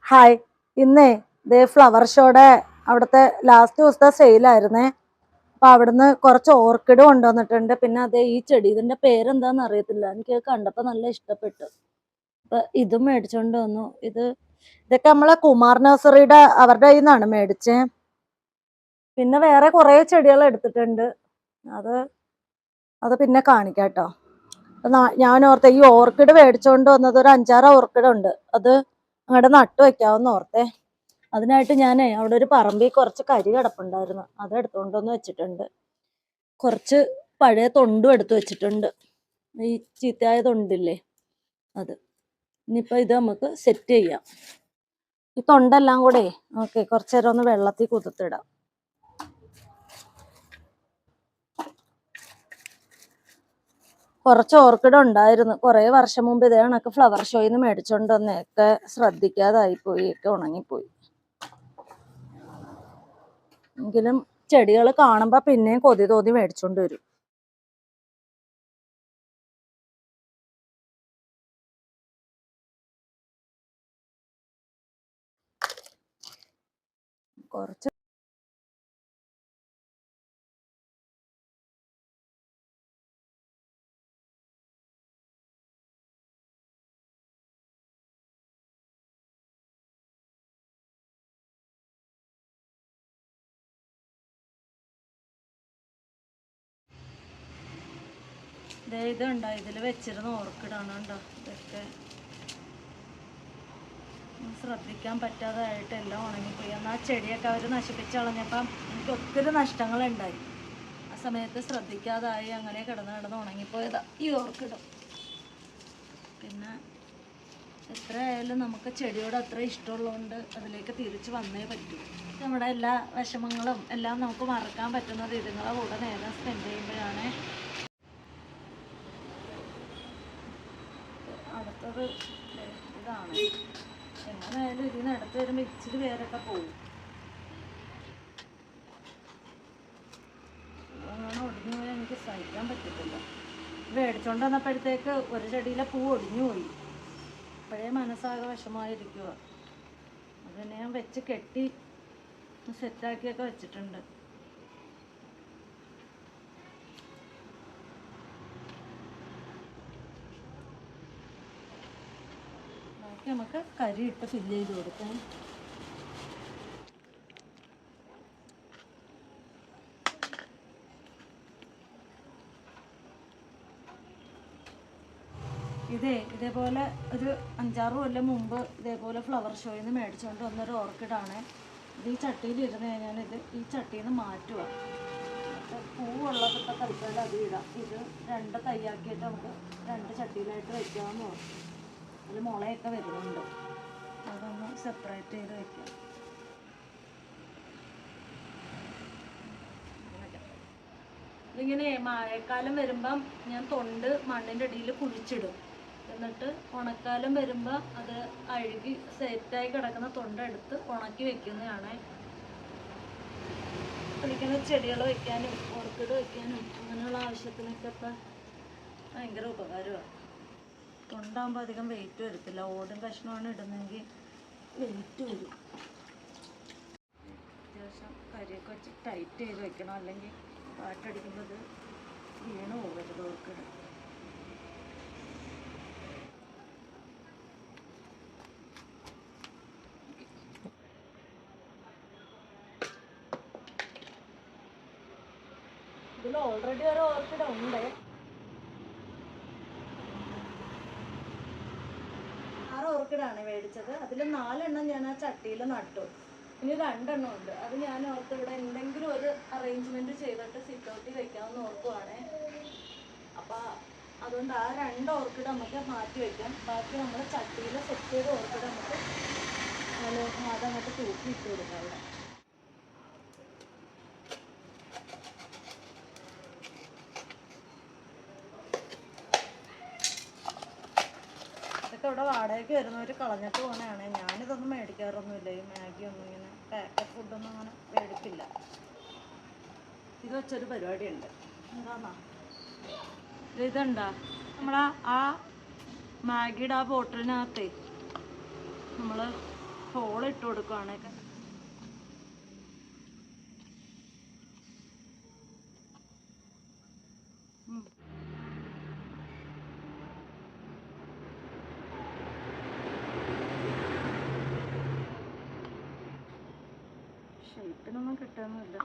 Hi, ഇന്നേ ദേ flower ഷോയുടെ അവിടുത്തെ ലാസ്റ്റ് ദിവസത്തെ സെയിലായിരുന്നേ. അപ്പൊ അവിടുന്ന് കുറച്ച് ഓർക്കിഡ് കൊണ്ടുവന്നിട്ടുണ്ട്. പിന്നെ അതേ ഈ ചെടി, ഇതിന്റെ പേരെന്താന്ന് അറിയത്തില്ല, എനിക്ക് കണ്ടപ്പോ നല്ല ഇഷ്ടപ്പെട്ടു. അപ്പൊ ഇതും മേടിച്ചോണ്ട് വന്നു. ഇതൊക്കെ നമ്മളെ കുമാർ നഴ്സറിയുടെ അവരുടെ കയ്യിൽ നിന്നാണ് മേടിച്ചേ. പിന്നെ വേറെ കുറെ ചെടികൾ എടുത്തിട്ടുണ്ട്. അത് അത് പിന്നെ കാണിക്കാട്ടോ. ഞാൻ ഓർത്തെ ഈ ഓർക്കിഡ് മേടിച്ചോണ്ട് വന്നത് ഒരു 5-6 ഓർക്കിഡ് ഉണ്ട്. അത് അങ്ങോട്ട് നട്ടു വെക്കാവുന്ന ഓർത്തെ. അതിനായിട്ട് ഞാനേ അവിടെ ഒരു പറമ്പിൽ കുറച്ച് കരി കിടപ്പുണ്ടായിരുന്നു, അത് എടുത്തുകൊണ്ടൊന്ന് വെച്ചിട്ടുണ്ട്. കുറച്ച് പഴയ തൊണ്ടും എടുത്തു വെച്ചിട്ടുണ്ട്, ഈ ചീത്തയായ തൊണ്ടില്ലേ അത്. ഇനിയിപ്പോൾ ഇത് നമുക്ക് സെറ്റ് ചെയ്യാം. ഈ തൊണ്ടെല്ലാം കൂടെ ഓക്കെ കുറച്ച് നേരം ഒന്ന് വെള്ളത്തിൽ കുതിർത്തിടാം. കുറച്ച് ഓർക്കിഡ് ഉണ്ടായിരുന്നു കുറേ വർഷം മുമ്പ്, ഇതേ കണക്ക് ഫ്ലവർ ഷോയിൽ നിന്ന് മേടിച്ചോണ്ട് വന്നൊക്കെ ശ്രദ്ധിക്കാതായിപ്പോയി, ഒക്കെ ഉണങ്ങിപ്പോയി. എങ്കിലും ചെടികൾ കാണുമ്പോൾ പിന്നെയും കൊതി തോന്നി മേടിച്ചോണ്ട് വരും. കുറച്ച് ഇതുണ്ടോ, ഇതിൽ വെച്ചിരുന്ന ഓർക്കിഡാണ് കേട്ടോ. ഇതൊക്കെ ശ്രദ്ധിക്കാൻ പറ്റാതായിട്ട് എല്ലാം ഉണങ്ങിപ്പോയി. എന്നാൽ ചെടിയൊക്കെ അവർ നശിപ്പിച്ച് കളഞ്ഞപ്പം എനിക്ക് ഒത്തിരി നഷ്ടങ്ങളുണ്ടായി. ആ സമയത്ത് ശ്രദ്ധിക്കാതായി, അങ്ങനെ കിടന്ന് ഉണങ്ങിപ്പോയതാ ഈ ഓർക്കിഡ്. പിന്നെ എത്രയായാലും നമുക്ക് ചെടിയോട് അത്ര ഇഷ്ടമുള്ളതുകൊണ്ട് അതിലേക്ക് തിരിച്ച് വന്നേ പറ്റൂ. നമ്മുടെ എല്ലാ വിഷമങ്ങളും എല്ലാം നമുക്ക് മറക്കാൻ പറ്റുന്നത് ഇതുങ്ങളെ കൂടെ നേരം സ്പെൻഡ് ചെയ്യുമ്പോഴാണ്. അടുത്തത് ഇതാണ്. എങ്ങനെയായാലും ഇതിന് അടുത്ത് വരുമ്പോൾ ഇച്ചിരി പേരൊക്കെ പോകും. അങ്ങനെ ഒടിഞ്ഞു പോയാൽ എനിക്ക് സഹിക്കാൻ പറ്റത്തില്ല. മേടിച്ചോണ്ട് വന്നപ്പോഴത്തേക്ക് ഒരു ചെടിയിലെ പൂ ഒടിഞ്ഞു പോയി. അപ്പോഴേ മനസ്സാകെ വിഷമമായിരിക്കുക. അതിനെ ഞാൻ വെച്ച് കെട്ടി സെറ്റാക്കിയൊക്കെ വെച്ചിട്ടുണ്ട്. ബാക്കി നമുക്ക് കരിയിട്ട് ഫില്ല് ചെയ്ത് കൊടുക്കാം. ഇതേപോലെ ഒരു 5-6 കൊല്ലം മുമ്പ് ഇതേപോലെ ഫ്ലവർ ഷോയിൽ നിന്ന് മേടിച്ചുകൊണ്ട് വന്നൊരു ഓർക്കിഡാണ്. ഇത് ഈ ചട്ടിയിൽ ഇരുന്ന് കഴിഞ്ഞാൽ ഈ ചട്ടിയിൽ നിന്ന് മാറ്റുക. പൂവുള്ളതൊക്കെ തൽക്കാലം അത് ഇടാം. ഇത് 2 തൈയാക്കിയിട്ട് നമുക്ക് 2 ചട്ടിയിലായിട്ട് വയ്ക്കാമെന്ന് പറഞ്ഞു. അതിൽ മുളയൊക്കെ വരുന്നുണ്ട്, അതൊന്ന് സെപ്പറേറ്റ് ചെയ്ത് വയ്ക്കാം. ഇതിങ്ങനെ മഴക്കാലം വരുമ്പം ഞാൻ തൊണ്ട് മണ്ണിൻ്റെ അടിയിൽ കുഴിച്ചിടും. എന്നിട്ട് ഉണക്കാലം വരുമ്പോൾ അത് അഴുകി സെറ്റായി കിടക്കുന്ന തൊണ്ടെടുത്ത് ഉണക്കി വെക്കുന്നതാണ്. എനിക്കിങ്ങനെ ചെടികൾ വയ്ക്കാനും ഓർക്കിഡ് വയ്ക്കാനും അങ്ങനെയുള്ള ആവശ്യത്തിനൊക്കെ ഇപ്പം ഭയങ്കര ഉപകാരമാണ്. തൊണ്ടാകുമ്പോൾ അധികം വെയിറ്റ് വരത്തില്ല. ഓടും കഷ്ണമാണ് ഇടുന്നതെങ്കിൽ വെയിറ്റ് വരും. അത്യാവശ്യം കരിയൊക്കെ വെച്ച് ടൈറ്റ് ചെയ്ത് വെക്കണം, അല്ലെങ്കിൽ കാറ്റടിക്കുമ്പോൾ അത് വീണ് പോകരുത് ഓർക്കിഡ്. ഇതിൽ ഓൾറെഡി ഒരു ഓർക്കിഡ് ഉണ്ട്. 6 ഓർക്കിഡാണ് മേടിച്ചത്. അതിൽ 4 എണ്ണം ഞാൻ ആ ചട്ടിയിൽ നട്ടു. ഇനി 2 എണ്ണം ഉണ്ട്. അത് ഞാൻ ഓർത്ത് ഇവിടെ എന്തെങ്കിലും ഒരു അറേഞ്ച്മെന്റ് ചെയ്തിട്ട് സിറ്റ് ഔട്ടിൽ വെക്കാമെന്ന് ഓർക്കുവാണ്. അപ്പം അതുകൊണ്ട് ആ 2 ഓർക്കിഡ് നമുക്ക് മാറ്റി വയ്ക്കാം. ബാക്കി നമ്മൾ ചട്ടിയിൽ സെറ്റ് ചെയ്ത ഓർക്കിഡ് നമുക്ക് അതങ്ങോട്ട് തൂക്കി ഇട്ട് കൊടുക്കാം. അവിടെ ഇതൊക്കെ ഇവിടെ വാടകയ്ക്ക് വരുന്നവർ കളഞ്ഞിട്ട് പോകുന്നതാണ്. ഞാനിതൊന്നും മേടിക്കാറൊന്നുമില്ല. ഈ മാഗിയൊന്നും ഇങ്ങനെ പാക്കറ്റ് ഫുഡൊന്നും അങ്ങനെ മേടിക്കില്ല. ഇത് വെച്ചൊരു പരിപാടിയുണ്ട്. എന്താന്നാ ഇതുണ്ടാ, നമ്മളാ മാഗിയുടെ ആ ബോട്ടിലിനകത്തേ നമ്മൾ ഹോൾ ഇട്ട് കൊടുക്കുവാണ്. ഷേപ്പിനൊന്നും കിട്ടുന്നില്ല.